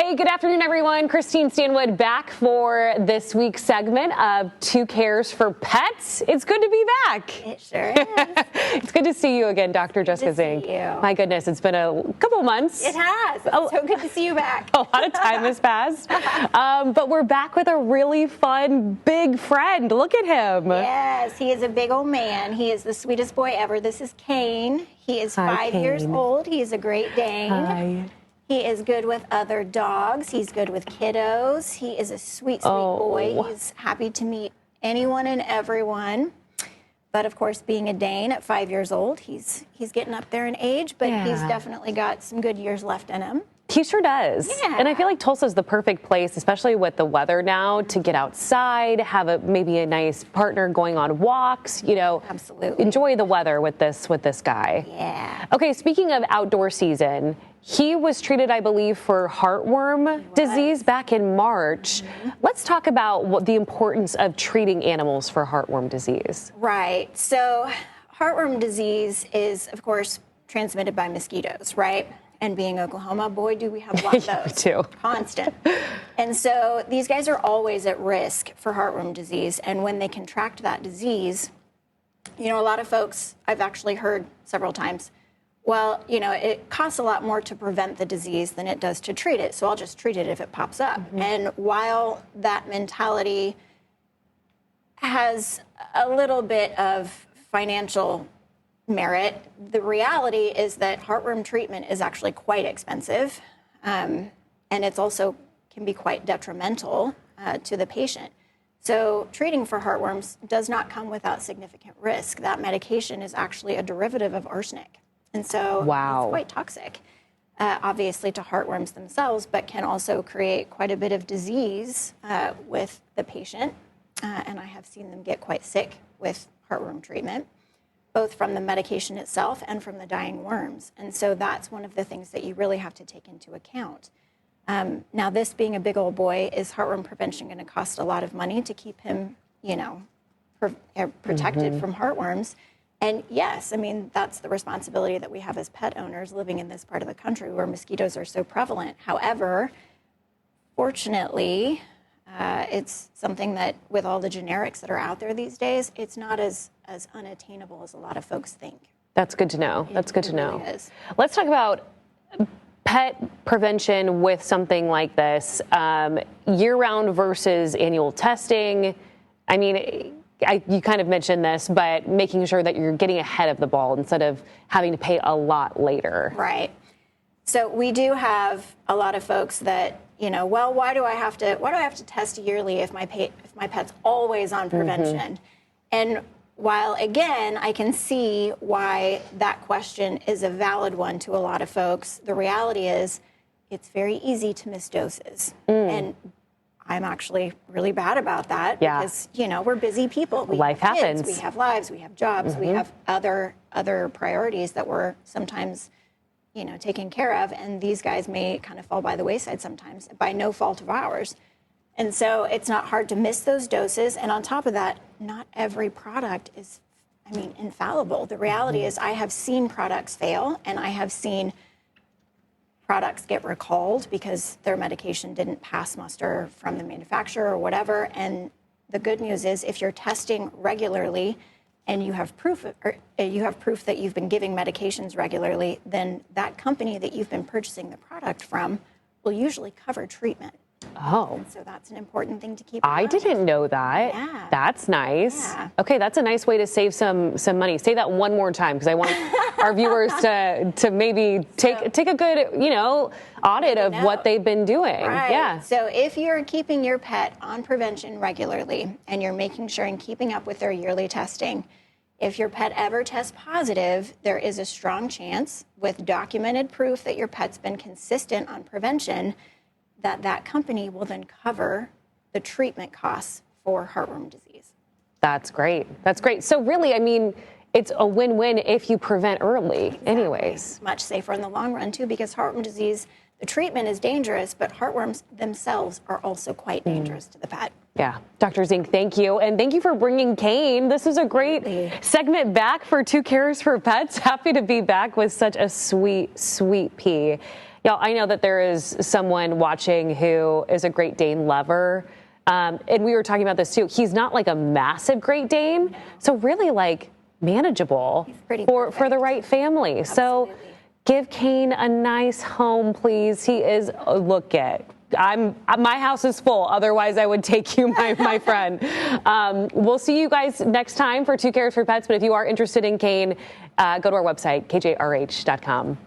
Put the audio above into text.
Hey, good afternoon, everyone. Christine Stanwood back for this week's segment of Two Cares for Pets. It's good to be back. It sure is. It's good to see you again, Dr. Jessica Zink. My goodness, it's been a couple months. It has. It's so good to see you back. A lot of time has passed. But we're back with a really fun, big friend. Look at him. Yes, he is a big old man. He is the sweetest boy ever. This is Kane. He is 5 years old. He is a Great Dane. Hi. He is good with other dogs. He's good with kiddos. He is a sweet, sweet boy. He's happy to meet anyone and everyone. But of course, being a Dane at 5 years old, he's getting up there in age, but he's definitely got some good years left in him. He sure does. Yeah. And I feel like Tulsa is the perfect place, especially with the weather now, to get outside, have maybe a nice partner going on walks, Absolutely. Enjoy the weather with this guy. Yeah. Okay, speaking of outdoor season, he was treated, I believe, for heartworm disease back in March. Let's talk about the importance of treating animals for heartworm disease. Right. So heartworm disease is, of course, transmitted by mosquitoes, right? And being Oklahoma, boy, do we have a lot of those. Too. Constant. And so these guys are always at risk for heartworm disease. And when they contract that disease, a lot of folks, I've actually heard several times, well, it costs a lot more to prevent the disease than it does to treat it. So I'll just treat it if it pops up. And while that mentality has a little bit of financial merit, the reality is that heartworm treatment is actually quite expensive, and it's also can be quite detrimental to the patient. So treating for heartworms does not come without significant risk. That medication is actually a derivative of arsenic, and so it's quite toxic, obviously to heartworms themselves, but can also create quite a bit of disease with the patient, and I have seen them get quite sick with heartworm treatment, both from the medication itself and from the dying worms. And so that's one of the things that you really have to take into account. Now, this being a big old boy, is heartworm prevention going to cost a lot of money to keep him, protected from heartworms? And yes, I mean, that's the responsibility that we have as pet owners living in this part of the country where mosquitoes are so prevalent. However, fortunately, it's something that with all the generics that are out there these days, it's not as unattainable as a lot of folks think. That's good to know. That's good to know. Really is. Let's talk about pet prevention with something like this, year-round versus annual testing. I mean, you kind of mentioned this, but making sure that you're getting ahead of the ball instead of having to pay a lot later. Right. So we do have a lot of folks that, well, why do I have to test yearly if my pet's always on prevention? And while, again, I can see why that question is a valid one to a lot of folks, the reality is it's very easy to miss doses. And I'm actually really bad about that because, we're busy people. Life happens. We have lives, we have jobs, we have other priorities that we're sometimes taken care of, and these guys may kind of fall by the wayside sometimes by no fault of ours. And so it's not hard to miss those doses. And on top of that, not every product is, infallible. The reality is I have seen products fail, and I have seen products get recalled because their medication didn't pass muster from the manufacturer or whatever. And the good news is if you're testing regularly, and you have proof that you've been giving medications regularly, then that company that you've been purchasing the product from will usually cover treatment. Oh. And so that's an important thing to keep in mind. I didn't know that. Yeah. That's nice. Yeah. Okay, that's a nice way to save some money. Say that one more time because I want our viewers to maybe take a good, audit of what they've been doing. Right. Yeah. So if you're keeping your pet on prevention regularly and you're making sure and keeping up with their yearly testing, if your pet ever tests positive, there is a strong chance with documented proof that your pet's been consistent on prevention that company will then cover the treatment costs for heartworm disease. That's great. That's great. So really, it's a win-win if you prevent early anyways. Much safer in the long run, too, because heartworm disease, the treatment is dangerous, but heartworms themselves are also quite dangerous to the pet. Yeah. Dr. Zink, thank you. And thank you for bringing Kane. This is a great segment back for Two Cares for Pets. Happy to be back with such a sweet, sweet pea. Y'all, I know that there is someone watching who is a Great Dane lover. And we were talking about this too. He's not like a massive Great Dane. So really like manageable for the right family. Absolutely. So give Kane a nice home, please. He is, look at, my house is full. Otherwise, I would take you, my friend. We'll see you guys next time for 2 Cares for Pets. But if you are interested in Kane, go to our website, kjrh.com.